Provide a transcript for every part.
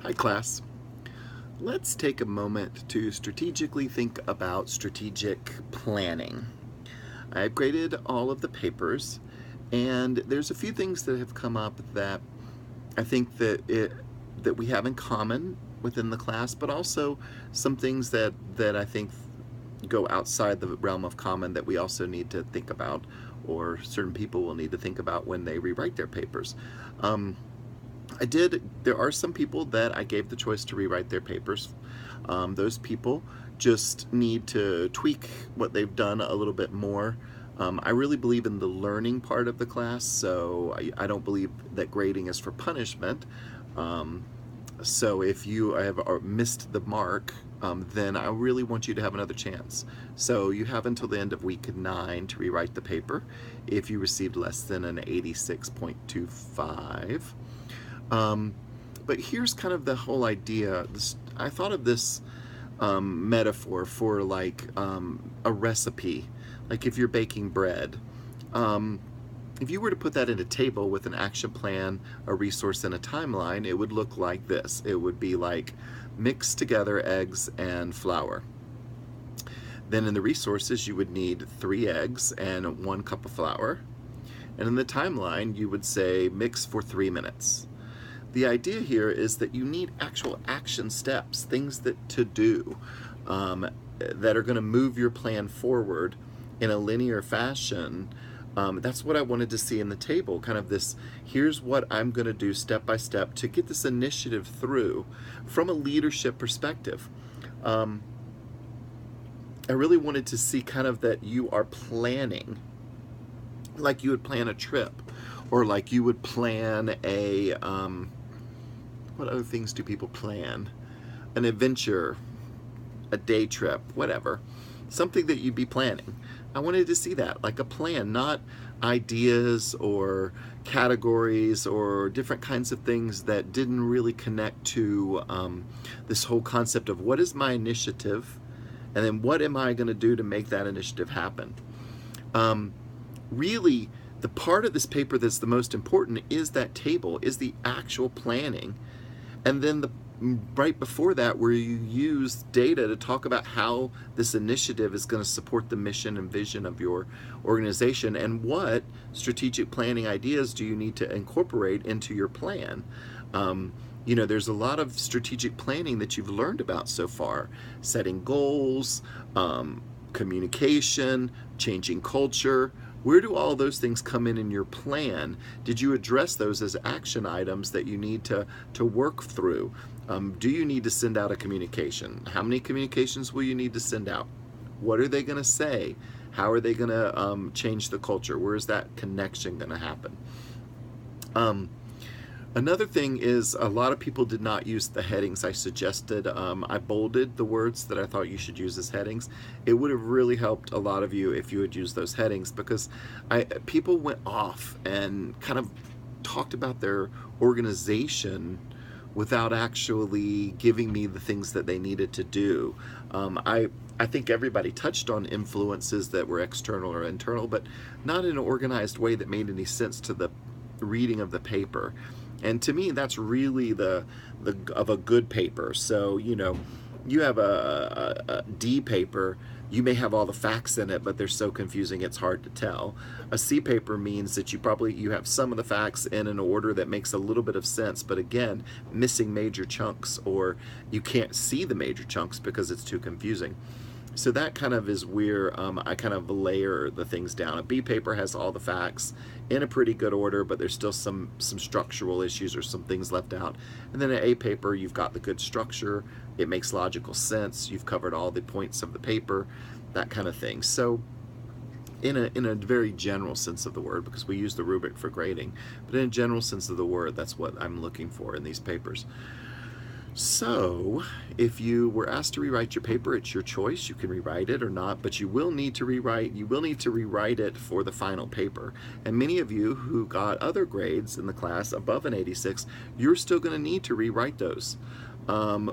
Hi class. Let's take a moment to strategically think about strategic planning. I've graded all of the papers and there's a few things that have come up that I think that we have in common within the class, but also some things that I think go outside the realm of common that we also need to think about, or certain people will need to think about when they rewrite their papers. There are some people that I gave the choice to rewrite their papers. Those people just need to tweak what they've done a little bit more. I really believe in the learning part of the class, so I don't believe that grading is for punishment. So if you have missed the mark, then I really want you to have another chance. So you have until the end of week 9 to rewrite the paper if you received less than an 86.25. But here's kind of the whole idea. I thought of this metaphor for like a recipe, like if you're baking bread. If you were to put that in a table with an action plan, a resource, and a timeline, it would look like this. It would be like mix together eggs and flour. Then in the resources, you would need 3 eggs and 1 cup of flour. And in the timeline, you would say mix for 3 minutes. The idea here is that you need actual action steps, things to do that are going to move your plan forward in a linear fashion. That's what I wanted to see in the table, kind of this, here's what I'm going to do step by step to get this initiative through from a leadership perspective. I really wanted to see kind of that you are planning like you would plan a trip, or like you would plan a, what other things do people plan? An adventure, a day trip, whatever. Something that you'd be planning. I wanted to see that, like a plan, not ideas or categories or different kinds of things that didn't really connect to this whole concept of what is my initiative, and then what am I going to do to make that initiative happen. Really, the part of this paper that's the most important is that table, is the actual planning. And then right before that, where you use data to talk about how this initiative is going to support the mission and vision of your organization, and what strategic planning ideas do you need to incorporate into your plan. You know, there's a lot of strategic planning that you've learned about so far. Setting goals, communication, changing culture. Where do all those things come in your plan? Did you address those as action items that you need to work through? Do you need to send out a communication? How many communications will you need to send out? What are they going to say? How are they going to change the culture? Where is that connection going to happen? Another thing is, a lot of people did not use the headings I suggested. I bolded the words that I thought you should use as headings. It would have really helped a lot of you if you had used those headings, because people went off and kind of talked about their organization without actually giving me the things that they needed to do. I think everybody touched on influences that were external or internal, but not in an organized way that made any sense to the reading of the paper. And to me, that's really of a good paper. So, you know, you have a D paper, you may have all the facts in it, but they're so confusing it's hard to tell. A C paper means that you have some of the facts in an order that makes a little bit of sense, but again, missing major chunks, or you can't see the major chunks because it's too confusing. So that kind of is where I kind of layer the things down. A B paper has all the facts in a pretty good order, but there's still some structural issues or some things left out. And then an A paper, you've got the good structure, it makes logical sense, you've covered all the points of the paper, that kind of thing. So in a very general sense of the word, because we use the rubric for grading, but in a general sense of the word, that's what I'm looking for in these papers. So, if you were asked to rewrite your paper, it's your choice. You can rewrite it or not, but you will need to rewrite it for the final paper. And many of you who got other grades in the class above an 86, you're still going to need to rewrite those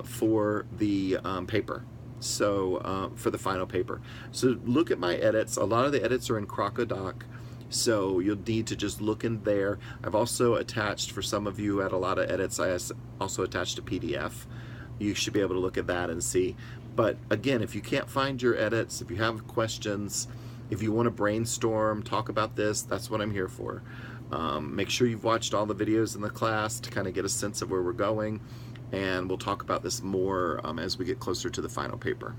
for the paper. So, for the final paper. So look at my edits. A lot of the edits are in Crocodoc. So you'll need to just look in there. I've also attached, for some of you who had a lot of edits, I also attached a PDF. You should be able to look at that and see. But again, if you can't find your edits, if you have questions, if you want to brainstorm, talk about this, that's what I'm here for. Make sure you've watched all the videos in the class to kind of get a sense of where we're going, and we'll talk about this more as we get closer to the final paper.